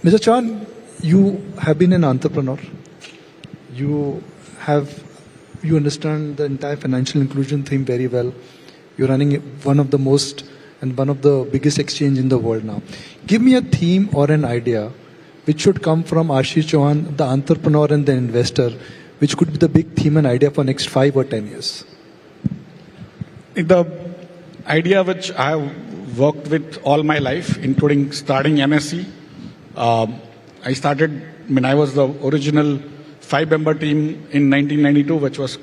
Mr. Chan, you have been an entrepreneur. You you understand the entire financial inclusion theme very well. You're running one of the most and one of the biggest exchange in the world now. Give me a theme or an idea which should come from Ashish Chauhan, the entrepreneur and the investor, which could be the big theme and idea for next 5 or 10 years. The idea which I have worked with all my life, including starting NSE, I was the original 5-member team in 1992, which was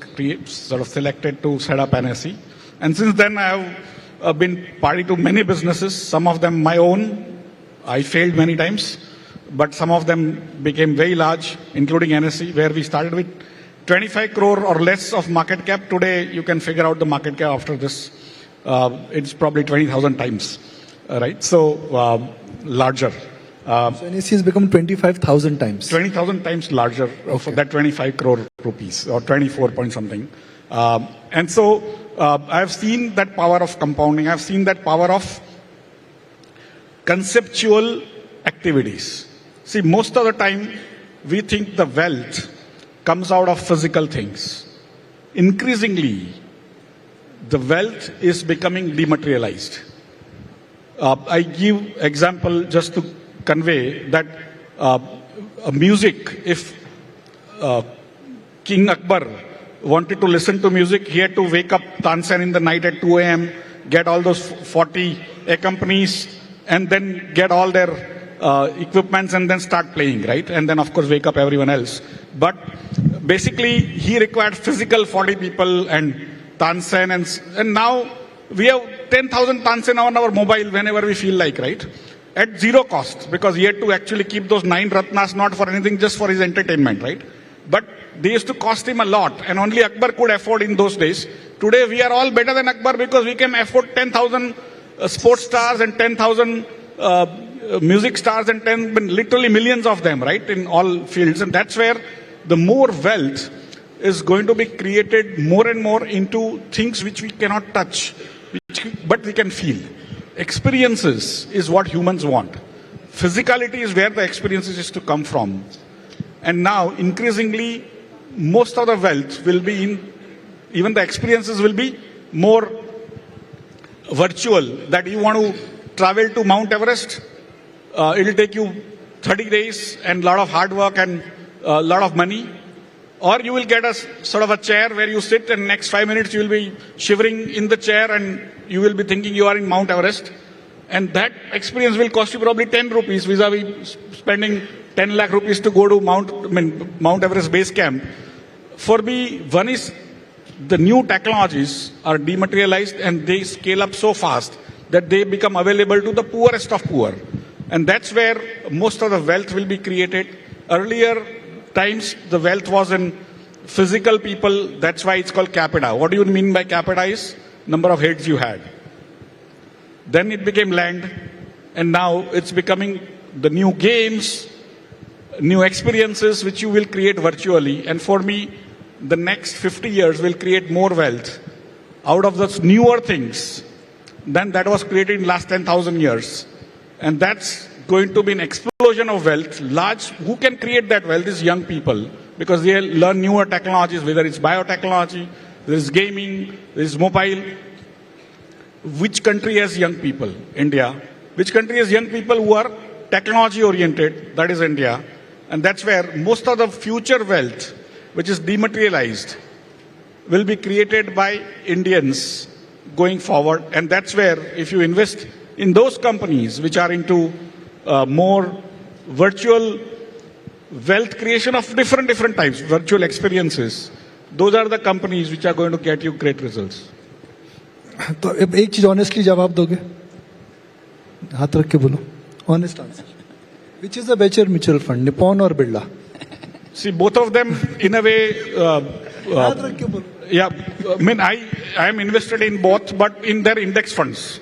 sort of selected to set up NSE. And since then, I have been party to many businesses, some of them my own. I failed many times, but some of them became very large, including NSE, where we started with 25 crore or less of market cap. Today, you can figure out the market cap after this. It's probably 20,000 times, right? So, larger. So NSE has become 25,000 times. 20,000 times larger for that 25 crore rupees or 24 point something. And so I've seen that power of compounding. I've seen that power of conceptual activities. See, most of the time we think the wealth comes out of physical things. Increasingly, the wealth is becoming dematerialized. I give example just to convey that music, if King Akbar wanted to listen to music, he had to wake up Tansen in the night at 2 a.m., get all those 40 accompanies, and then get all their equipments and then start playing, right? And then, of course, wake up everyone else. But basically, he required physical 40 people and Tansen, and now we have 10,000 Tansen on our mobile whenever we feel like, right? At zero cost, because he had to actually keep those 9 Ratnas not for anything, just for his entertainment, right? But they used to cost him a lot, and only Akbar could afford in those days. Today, we are all better than Akbar because we can afford 10,000 sports stars and 10,000 music stars and literally millions of them, right, in all fields. And that's where the more wealth is going to be created more and more into things which we cannot touch, but we can feel. Experiences is what humans want. Physicality is where the experiences is to come from. And now, increasingly, most of the wealth will be in, even the experiences will be more virtual. That you want to travel to Mount Everest, it will take you 30 days and a lot of hard work and a lot of money. Or you will get a sort of a chair where you sit and next 5 minutes you will be shivering in the chair and you will be thinking you are in Mount Everest. And that experience will cost you probably 10 rupees vis-a-vis spending 10 lakh rupees to go to Mount Everest base camp. For me, one is the new technologies are dematerialized and they scale up so fast that they become available to the poorest of poor. And that's where most of the wealth will be created. Earlier times, the wealth was in physical people. That's why it's called capita. What do you mean by capita is number of heads you had. Then it became land, and now it's becoming the new games, new experiences which you will create virtually. And for me, the next 50 years will create more wealth out of those newer things than that was created in last 10,000 years. And that's going to be an explosion of wealth. Who can create that wealth is young people, because they learn newer technologies, whether it's biotechnology, there is gaming, there is mobile. Which country has young people? India. Which country has young people who are technology oriented? That is India. And that's where most of the future wealth, which is dematerialized, will be created by Indians going forward. And that's where, if you invest in those companies which are into more virtual wealth creation of different types, virtual experiences, those are the companies which are going to get you great results. तो अब एक चीज honestly जवाब दोगे, हाथ रख के बोलो, honest answer. Which is the better mutual fund, Nippon or Birla? See, both of them in a way. Yeah, I mean, I am invested in both, but in their index funds.